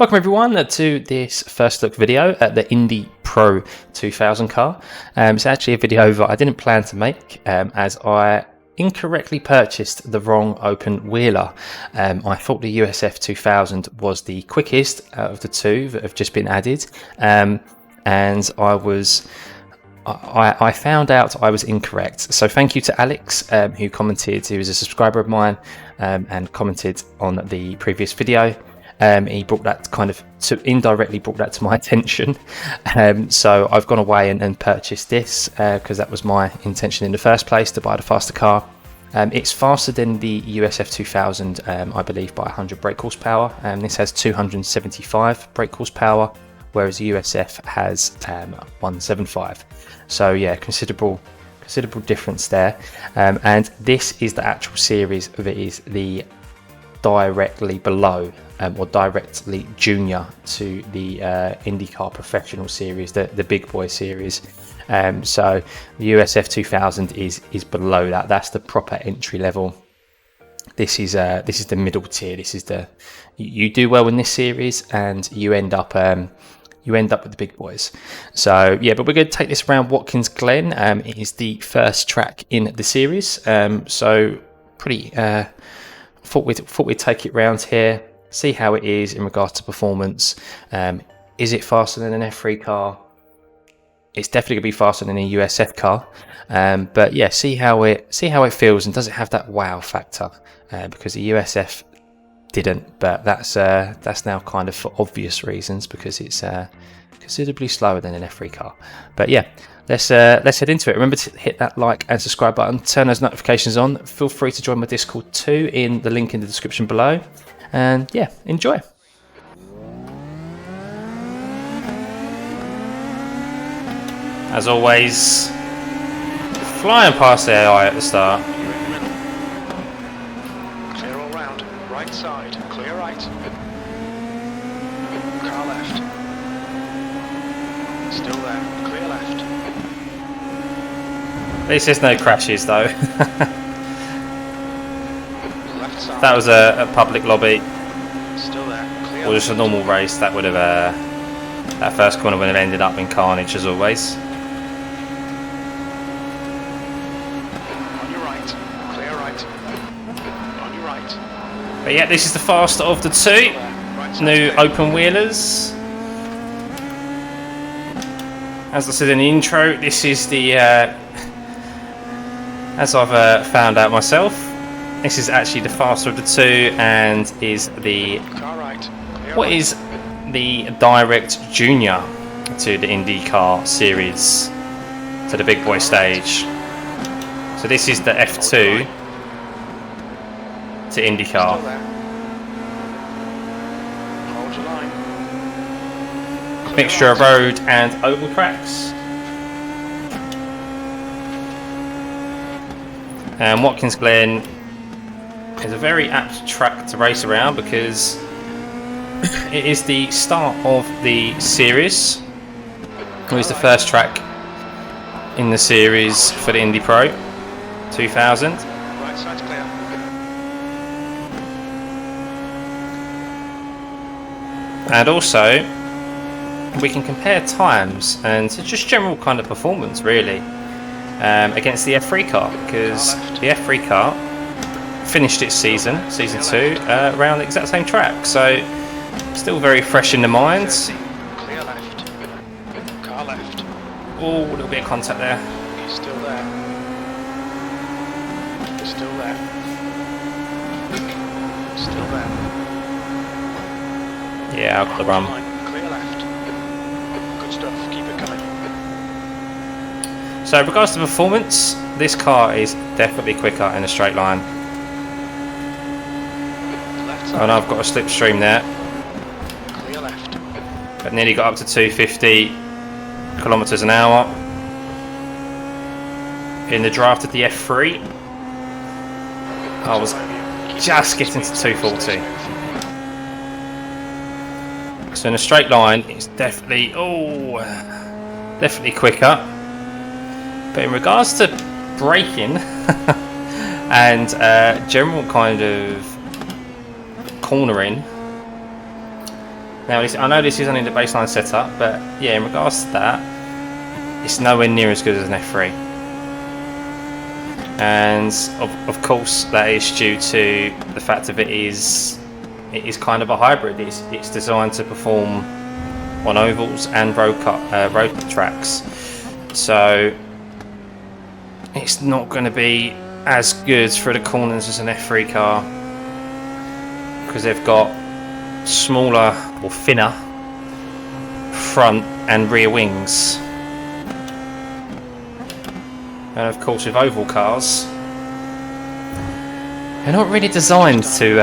Welcome everyone to this first look video at the Indy Pro 2000 car. It's actually a video that I didn't plan to make as I incorrectly purchased the wrong open wheeler. I thought the USF 2000 was the quickest out of the two that have just been added, and I found out I was incorrect. So thank you to Alex who commented. He was a subscriber of mine and commented on the previous video. He brought that indirectly brought that to my attention. So I've gone away and purchased this because that was my intention in the first place, to buy the faster car. It's faster than the USF 2000, I believe, by 100 brake horsepower. This has 275 brake horsepower, whereas the USF has 175. So yeah, considerable difference there. And this is the actual series that is the directly below or directly junior to the IndyCar Professional Series, the Big Boy Series. So the USF 2000 is below that. That's the proper entry level. This is the middle tier. This is you do well in this series, and you end up with the big boys. So yeah, but we're going to take this around Watkins Glen. It is the first track in the series. So pretty. Thought we'd take it round here, see how it is in regards to performance. Is it faster than an F3 car? It's definitely gonna be faster than a USF car. But yeah, see how it feels, and does it have that wow factor? Because the USF didn't, but that's now kind of for obvious reasons, because it's considerably slower than an F3 car. But yeah, let's head into it. Remember to hit that like and subscribe button, turn those notifications on. Feel free to join my Discord too, in the link in the description below. And yeah, enjoy. As always, flying past the AI at the start. Clear all round. Right side. Clear right. Car left. Still there. Clear left. At least there's no crashes though. Left side. That was a public lobby, Still there. Clear or just a normal race, that would have that first corner would have ended up in carnage as always. on your right. Clear right. On your right. But yeah, this is the faster of the two Right side new clear. open wheelers. As I said in the intro, this is the as I've found out myself, this is actually the faster of the two, and is the Car right. Clear what right. is the direct junior to the IndyCar series, to the big boy stage. So this is the F2 to Still IndyCar. there. Hold your line. Clear Mixture of right. road and oval tracks. And Watkins Glen is a very apt track to race around because it is the start of the series. It was the first track in the series for the Indy Pro 2000. Right side's clear. And also we can compare times and just general kind of performance really against the F3 car, because the F3 car finished its season 2 around the exact same track, so still very fresh in the mind. Clear left. Car left. Oh, a little bit of contact there. He's still there. Still there. Still there. Yeah, I've got the run. Clear left. Good stuff. Keep it coming. So in regards to performance, this car is definitely quicker in a straight line. Left And side. I've got a slipstream there, Clear left. but nearly got up to 250 kilometers an hour. In the draft of the F3, I was just getting to 240. So in a straight line, it's definitely quicker. But in regards to braking and general kind of cornering, Now, I know this is only the baseline setup, but yeah, in regards to that, it's nowhere near as good as an F3. And of course, that is due to the fact of it is kind of a hybrid. It's designed to perform on ovals and road tracks, so it's not going to be as good for the corners as an F3 car, because they've got smaller or thinner front and rear wings. And of course, with oval cars, they're not really designed to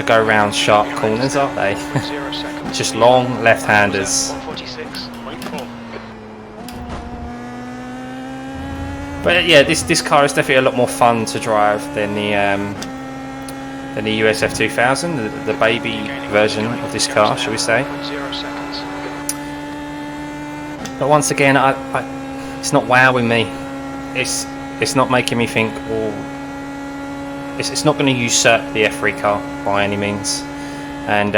go around sharp corners, are they? Just long left-handers. But yeah, this car is definitely a lot more fun to drive than the USF 2000, the baby version of this car, shall we say? But once again, it's not wowing me. It's not making me think, oh, it's not going to usurp the F3 car by any means. And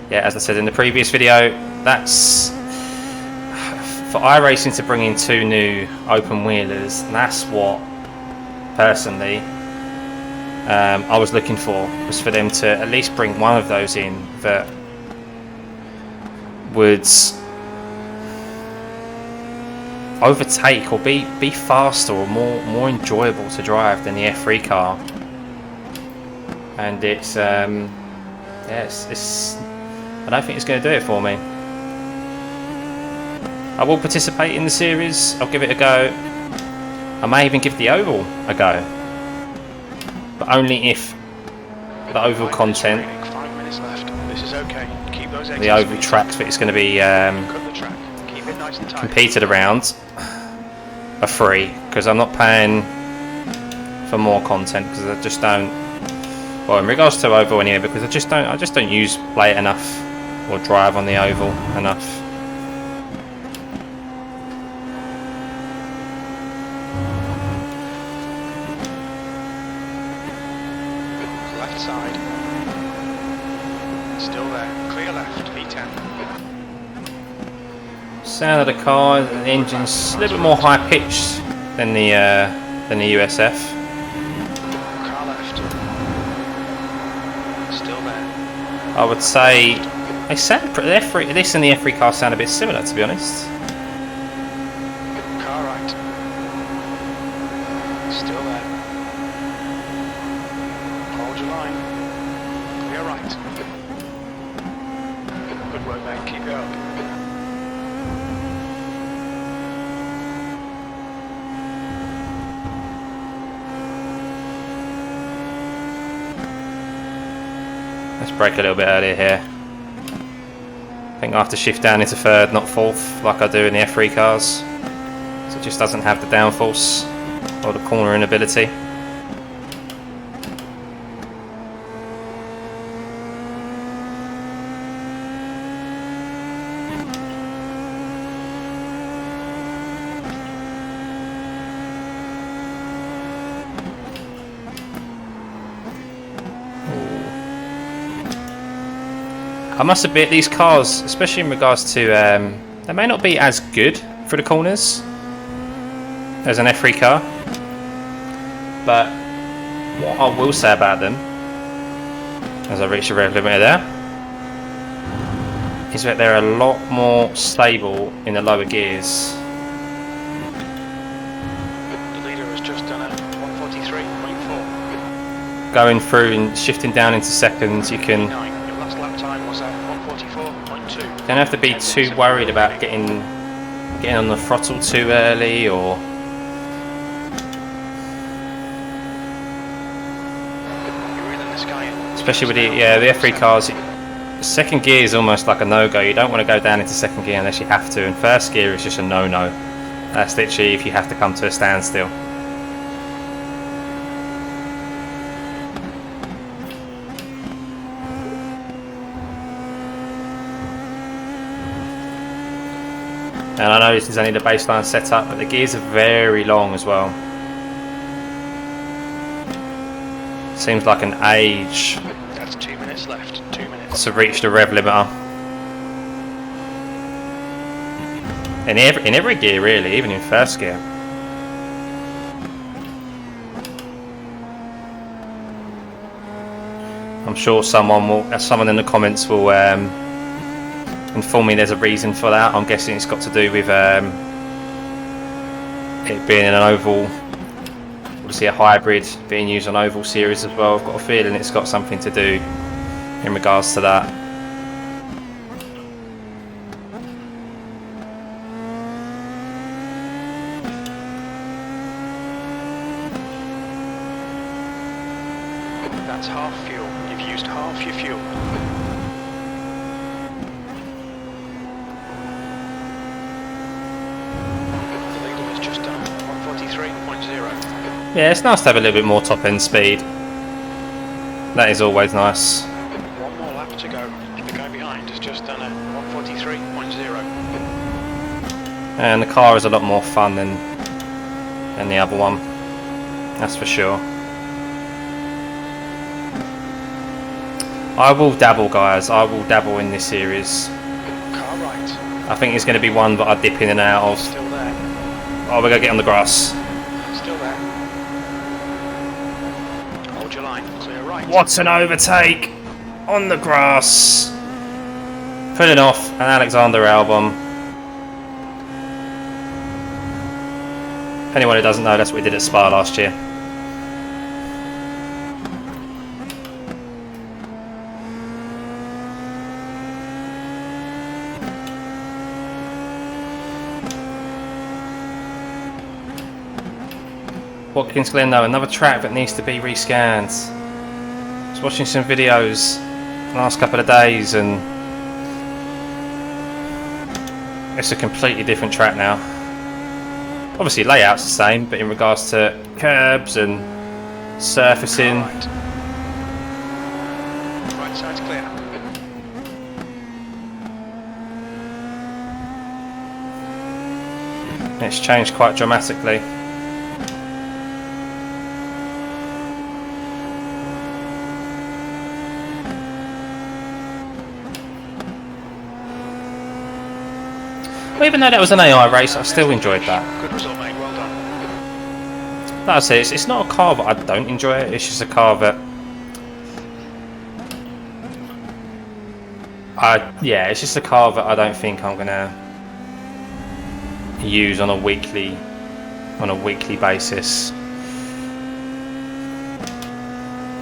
yeah, as I said in the previous video, that's for iRacing to bring in 2 new open wheelers. That's what personally I was looking for, was for them to at least bring one of those in that would overtake or be faster or more enjoyable to drive than the F3 car. And it's I don't think it's going to do it for me. I will participate in the series. I'll give it a go. I may even give the oval a go, but only if the oval content, the oval tracks that it's going to be competed around are free, because I'm not paying for more content, because I just don't. Well, in regards to oval anyway, because I just don't play it enough or drive on the oval enough. Left side. Still there. Clear left. V10. Sound of the car, the engine's a little bit more high pitched than the USF. Car left. Still there. I would say they sound this and the F3 car sound a bit similar, to be honest. Car right. Still there. Hold your line. Clear right. Good work, mate. Keep it up. Let's brake a little bit earlier here. I think I have to shift down into third, not fourth, like I do in the F3 cars. So it just doesn't have the downforce or the cornering ability. I must admit, these cars, especially in regards to, they may not be as good for the corners as an F3 car, but what I will say about them, as I reach the rev limiter there, is that they're a lot more stable in the lower gears. The leader has just done a 143.4. Going through and shifting down into seconds, you can. Your last lap time was at 144.2. Don't have to be too worried about getting on the throttle too early, or especially with the F3 cars. Second gear is almost like a no-go. You don't want to go down into second gear unless you have to, and first gear is just a no-no. That's literally if you have to come to a standstill. And I know this is only the baseline setup, but the gears are very long as well. Seems like an age. That's 2 minutes. minutes left. 2 minutes. to reach the rev limiter. In every gear really, even in first gear. I'm sure someone in the comments will inform me there's a reason for that. I'm guessing it's got to do with it being an oval, obviously a hybrid being used on oval series as well. I've got a feeling it's got something to do in regards to that. That's half fuel. You've used half your fuel. The leader has just done 143.0. Yeah, it's nice to have a little bit more top end speed. That is always nice. One more lap to go. The guy behind has just done a 143.0. And the car is a lot more fun than the other one. That's for sure. I will dabble, guys. I will dabble in this series. Car right. I think it's going to be one that I dip in and out of. Still there. Oh, we're going to get on the grass. Still there. Hold your line. Clear right. What an overtake on the grass. Pulling off an Alexander Albon. Anyone who doesn't know, that's what we did at Spa last year. Watkins Glen though, another track that needs to be rescanned. I was watching some videos the last couple of days and it's a completely different track now. Obviously layout's the same, but in regards to curbs and surfacing. Right side's clear. It's changed quite dramatically. Well, even though that was an AI race, I still enjoyed that. Good result, mate. Well done. Like I say, it's not a car that I don't enjoy it, it's just a car that it's just a car that I don't think I'm gonna use on a weekly basis.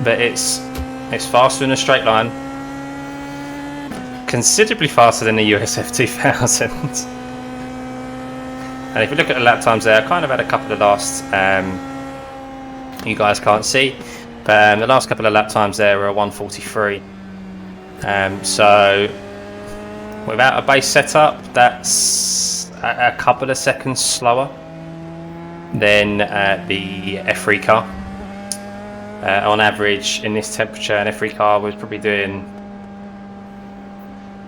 But it's faster in a straight line, considerably faster than the USF 2000. And if you look at the lap times there, I kind of had a couple of last, you guys can't see, but the last couple of lap times there were 1:43. So without a base setup, that's a couple of seconds slower than the F3 car. On average, in this temperature, an F3 car was probably doing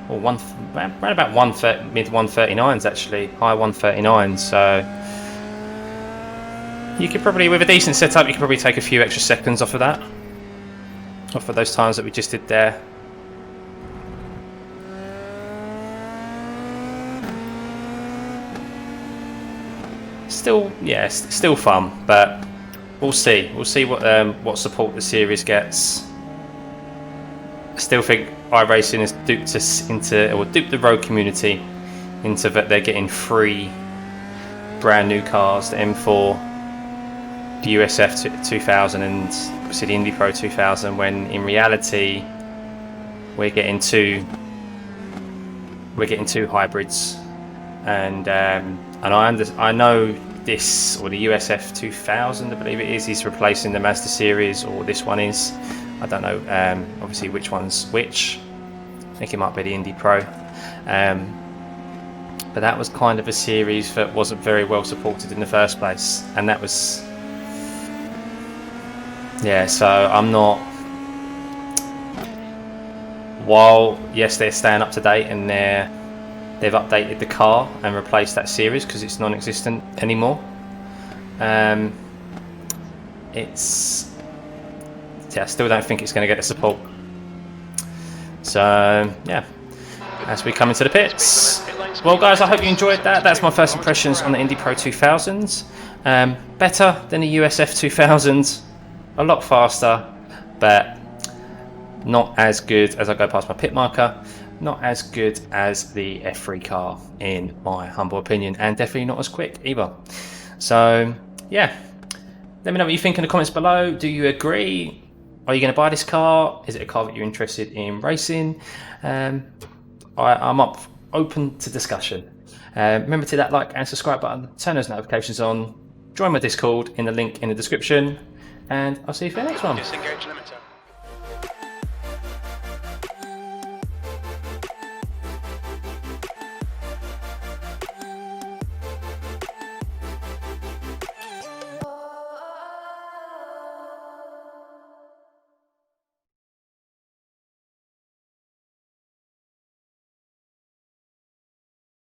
around about mid 139s actually, high 139s. So you could probably, with a decent setup, you could probably take a few extra seconds off of that, off of those times that we just did there. Still, yeah, still fun, but we'll see. We'll see what support the series gets. I still think iRacing has duped us duped the road community into that they're getting free brand new cars, the M4, the USF 2000 and obviously the Indy Pro 2000, when in reality we're getting two hybrids. And I know this, or the USF 2000 I believe it is replacing the Mazda series, or this one is. I don't know obviously which one's which. I think it might be the Indy Pro. But that was kind of a series that wasn't very well supported in the first place. And that was... yeah, so I'm not... while, yes, they're staying up to date and they've updated the car and replaced that series because it's non-existent anymore. I still don't think it's going to get the support So yeah, as we come into the pits. Well guys, I hope you enjoyed that. That's my first impressions on the Indy Pro 2000s. Better than the USF 2000s, a lot faster, but not as good as I go past my pit marker. Not as good as the F3 car in my humble opinion, and definitely not as quick either. So yeah, let me know what you think in the comments below. Do you agree? Are you going to buy this car? Is it a car that you're interested in racing? I'm open to discussion. Remember to hit that like and subscribe button, turn those notifications on, join my Discord in the link in the description, and I'll see you for the next one. Disengage limiter.